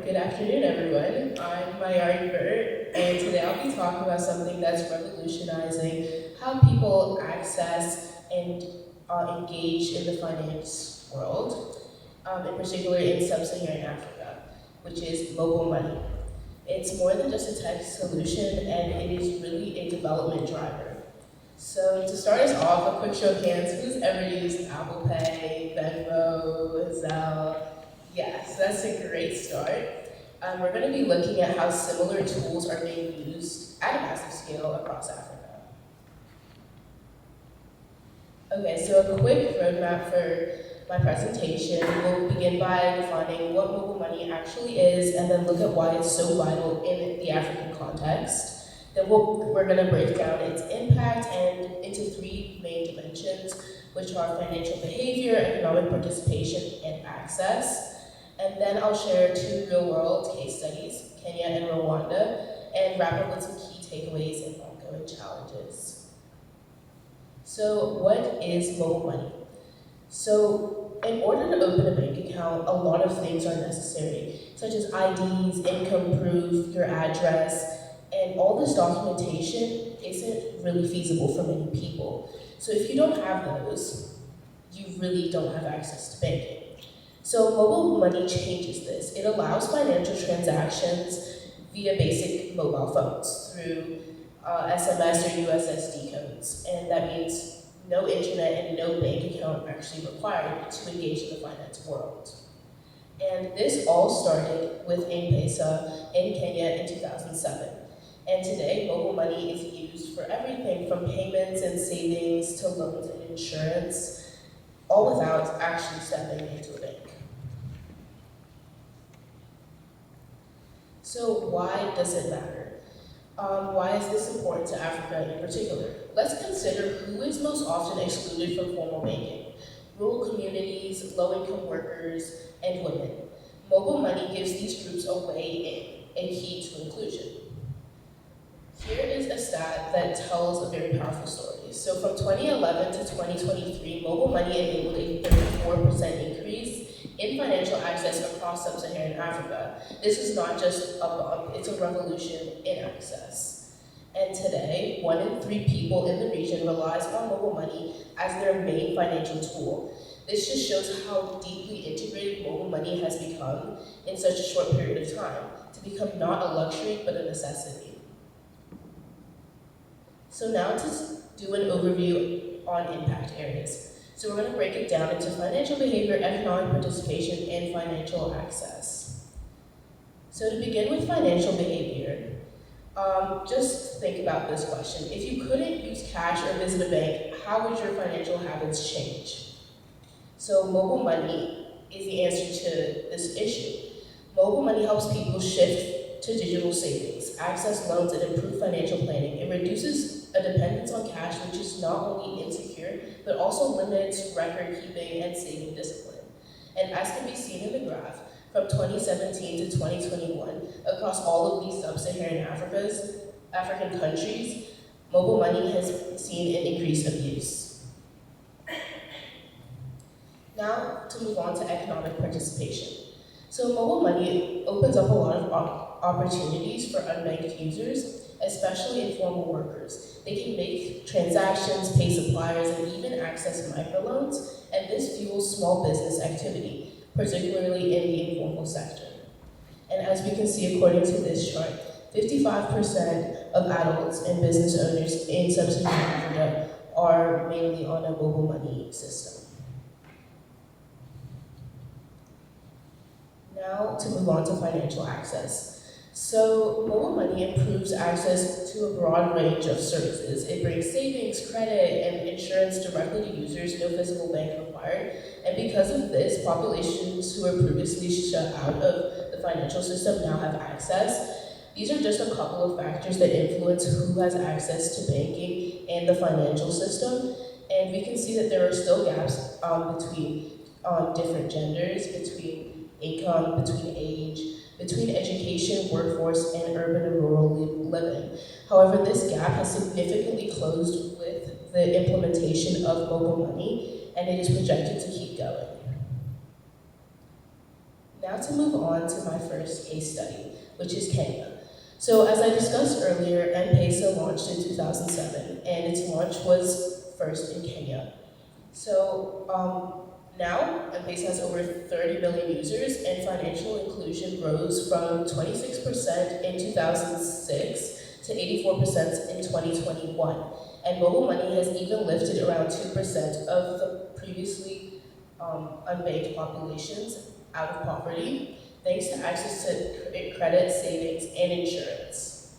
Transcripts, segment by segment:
Good afternoon, everyone. I'm Mayari Burt, and today I'll be talking about something that's revolutionizing how people access and engage in the finance world, in particular in Sub-Saharan Africa, which is mobile money. It's more than just a tech solution, and it is really a development driver. So to start us off, a quick show of hands, who's ever used Apple Pay, Venmo, Zelle? Yes, that's a great start. We're going to be looking at how similar tools are being used at a massive scale across Africa. Okay, so a quick roadmap for my presentation. We'll begin by defining what mobile money actually is and then look at why it's so vital in the African context. Then we're going to break down its impact and into three main dimensions, which are financial behavior, economic participation, and access. And then I'll share two real-world case studies, Kenya and Rwanda, and wrap up with some key takeaways and ongoing challenges. So what is mobile money? So in order to open a bank account, a lot of things are necessary, such as IDs, income proof, your address, and all this documentation isn't really feasible for many people. So if you don't have those, you really don't have access to banking. So mobile money changes this. It allows financial transactions via basic mobile phones through SMS or USSD codes. And that means no internet and no bank account actually required to engage in the finance world. And this all started with M-Pesa in Kenya in 2007. And today, mobile money is used for everything from payments and savings to loans and insurance, all without actually stepping into a bank. So why does it matter? Why is this important to Africa in particular? Let's consider who is most often excluded from formal banking. Rural communities, low-income workers, and women. Mobile money gives these groups a way in, a key to inclusion. Here is a stat that tells a very powerful story. So from 2011 to 2023, mobile money enabled a 34% increase in financial access across Sub-Saharan Africa. This is not just a bump, it's a revolution in access. And today, 1 in 3 people in the region relies on mobile money as their main financial tool. This just shows how deeply integrated mobile money has become in such a short period of time, to become not a luxury, but a necessity. So now to do an overview on impact areas. So we're going to break it down into financial behavior, economic participation, and financial access. So to begin with financial behavior, just think about this question. If you couldn't use cash or visit a bank, how would your financial habits change? So mobile money is the answer to this issue. Mobile money helps people shift to digital savings, access loans, and improve financial planning. It reduces a dependence on cash, which is not only insecure, but also limits record keeping and saving discipline. And as can be seen in the graph, from 2017 to 2021, across all of these Sub-Saharan African countries, mobile money has seen an increase of use. Now to move on to economic participation. So mobile money opens up a lot of opportunities for unbanked users, especially informal workers. They can make transactions, pay suppliers, and even access microloans, and this fuels small business activity, particularly in the informal sector. And as we can see according to this chart, 55% of adults and business owners in Sub-Saharan Africa are mainly on a mobile money system. Now to move on to financial access. So mobile money improves access to a broad range of services. It brings savings, credit, and insurance directly to users, no physical bank required. And because of this, populations who were previously shut out of the financial system now have access. These are just a couple of factors that influence who has access to banking and the financial system. And we can see that there are still gaps between different genders, between income, between age, between education, workforce, and urban and rural living. However, this gap has significantly closed with the implementation of mobile money, and it is projected to keep going. Now to move on to my first case study, which is Kenya. So as I discussed earlier, M-Pesa launched in 2007, and its launch was first in Kenya. So now, M-Pesa has over 30 million users, and financial inclusion rose from 26% in 2006 to 84% in 2021. And mobile money has even lifted around 2% of the previously unbanked populations out of poverty, thanks to access to credit, savings, and insurance.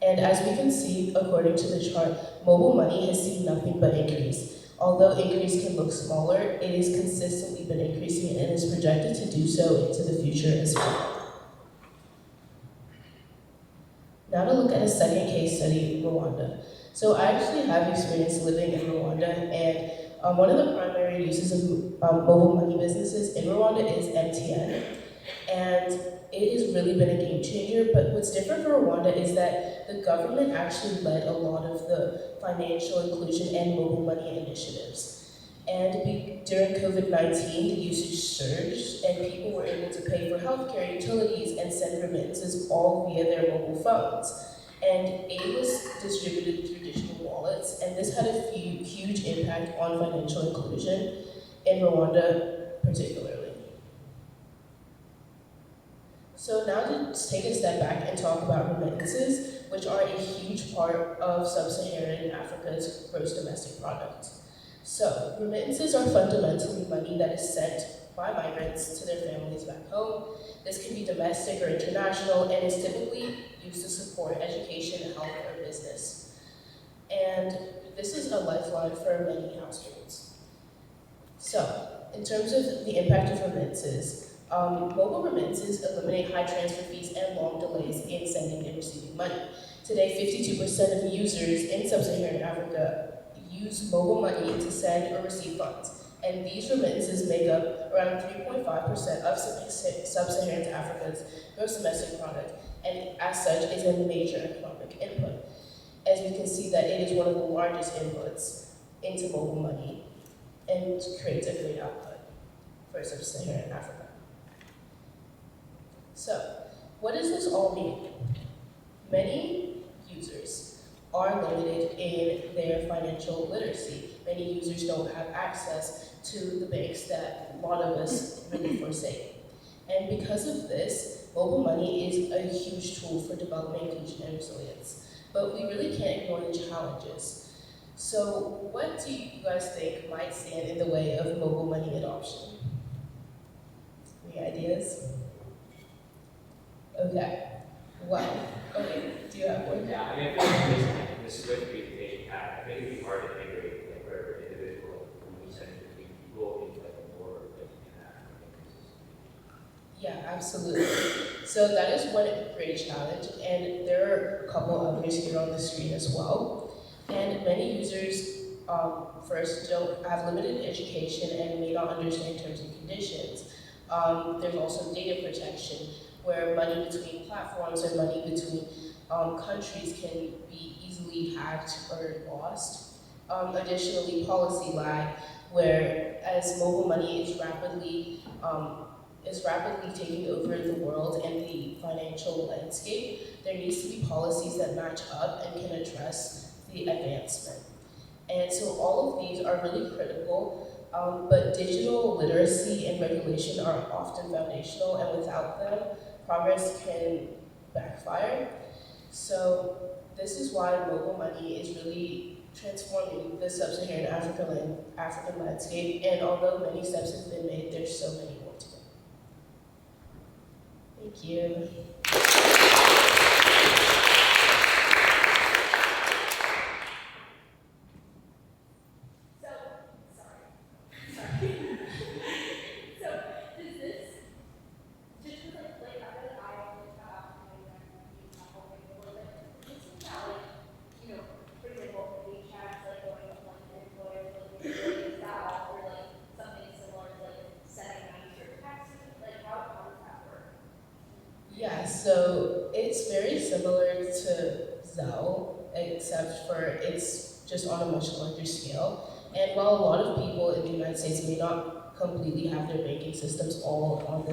And as we can see, according to the chart, mobile money has seen nothing but increase. Although increase can look smaller, it has consistently been increasing and is projected to do so into the future as well. Now to look at a second case study, Rwanda. So I actually have experience living in Rwanda, and one of the primary uses of mobile money businesses in Rwanda is MTN. And it has really been a game changer, but what's different for Rwanda is that the government actually led a lot of the financial inclusion and mobile money initiatives. And during COVID-19, the usage surged, and people were able to pay for healthcare, utilities, and send remittances all via their mobile phones. And aid was distributed through digital wallets, and this had a huge impact on financial inclusion in Rwanda particularly. So now to take a step back and talk about remittances, which are a huge part of Sub-Saharan Africa's gross domestic product. So remittances are fundamentally money that is sent by migrants to their families back home. This can be domestic or international, and is typically used to support education, health, or business. And this is a lifeline for many households. So, in terms of the impact of remittances, mobile remittances eliminate high transfer fees and long delays in sending and receiving money. Today, 52% of users in Sub-Saharan Africa use mobile money to send or receive funds, and these remittances make up around 3.5% of Sub-Saharan Africa's gross domestic product, and as such is a major economic input. As we can see that it is one of the largest inputs into mobile money and creates a great output for Sub-Saharan Africa. So, what does this all mean? Many users are limited in their financial literacy. Many users don't have access to the banks that a lot of us really forsake. And because of this, mobile money is a huge tool for development, inclusion, and resilience. But we really can't ignore the challenges. So what do you guys think might stand in the way of mobile money adoption? Any ideas? Okay. Well, okay, do you have one? Yeah, I mean, I feel like this is going to be the patient path. I think it'd be hard to integrate like wherever individual when we send it between people into like a more like Yeah, absolutely. So that is one great challenge, and there are a couple others here on the screen as well. And many users first don't have limited education and may not understand terms and conditions. There's also data protection, where money between platforms or money between countries can be easily hacked or lost. Additionally, policy lag, where as mobile money is rapidly taking over the world and the financial landscape, there needs to be policies that match up and can address the advancement. And so all of these are really critical, but digital literacy and regulation are often foundational, and without them, progress can backfire. So this is why mobile money is really transforming the Sub-Saharan African landscape, and although many steps have been made, there's so many more to go. Thank you. Yeah, so it's very similar to Zelle, except for it's just on a much larger scale. And while a lot of people in the United States may not completely have their banking systems all on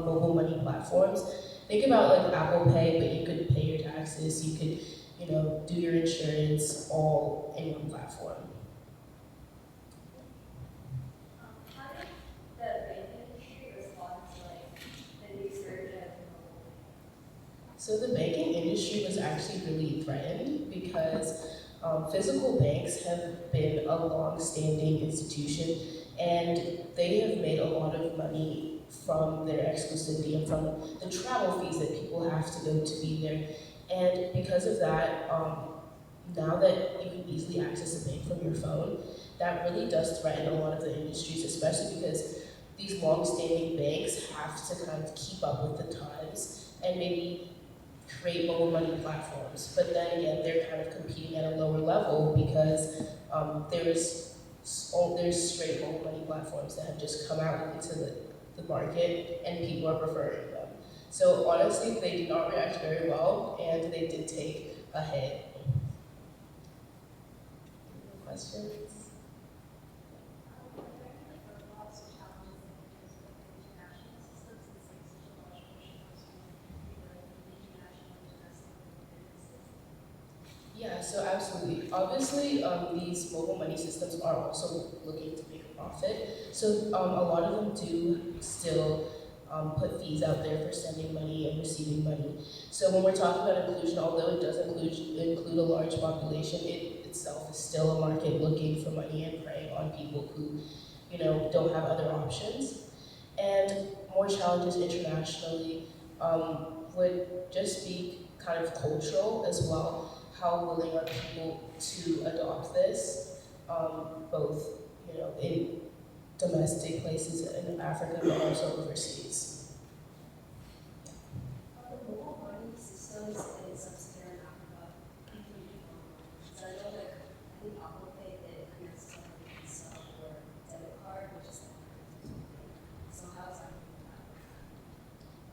mobile money platforms. Think about like Apple Pay, but you could pay your taxes, you could, do your insurance all in one platform. How did the banking industry respond to the research of So the banking industry was actually really threatened because physical banks have been a long-standing institution, and they have made a lot of money from their exclusivity and from the travel fees that people have to go to be there. And because of that, now that you can easily access a bank from your phone, that really does threaten a lot of the industries, especially because these long-standing banks have to kind of keep up with the times and maybe create mobile money platforms. But then again, they're kind of competing at a lower level because there's straight mobile money platforms that have just come out into the market and people are preferring them. So honestly, they did not react very well and they did take a hit. Any questions? Yeah, so absolutely. Obviously, these mobile money systems are also looking to make a profit. So a lot of them do still put fees out there for sending money and receiving money. So when we're talking about inclusion, although it does include a large population, it itself is still a market looking for money and preying on people who, don't have other options. And more challenges internationally would just be kind of cultural as well. How willing are people to adopt this, both in domestic places in Africa but also overseas? the mobile money systems in Sub-Saharan Africa completely online. So I know I think Apple Pay that connects to some or debit card, which is so how's that?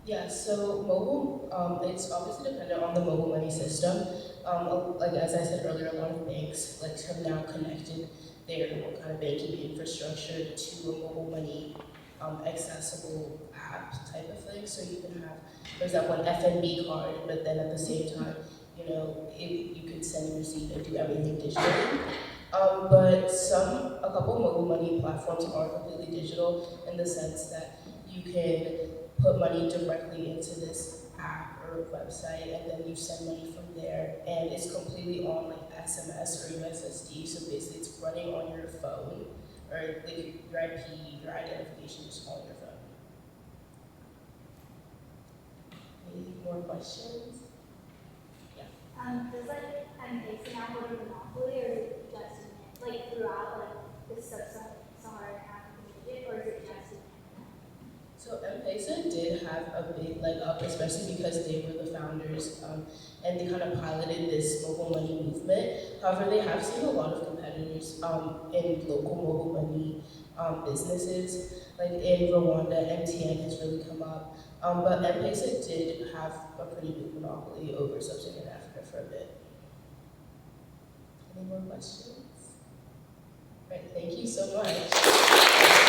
Yeah, so mobile, it's obviously dependent on the mobile money system. Like as I said earlier, a lot of banks have now connected their kind of banking infrastructure to a mobile money accessible app type of thing. So you can have, for example, an FNB card, but then at the same time, you could send and receive and do everything digitally. But a couple mobile money platforms are completely digital in the sense that you can put money directly into this app or website, and then you send money from there, and it's completely on like SMS or USSD. So basically, it's running on your phone, or like your IP, your identification is on your phone. Any more questions? Does M-Pesa now hold a monopoly, or is it just throughout the Sub-Saharan African region, or is it just in So M-Pesa did have a big leg up, especially because they were the founders, and they kind of piloted this mobile money movement. However, they have seen a lot of competitors in local mobile money businesses. Like in Rwanda, MTN has really come up, but M-Pesa did have a pretty big monopoly over Sub-Saharan Africa for a bit. Any more questions? Right, thank you so much.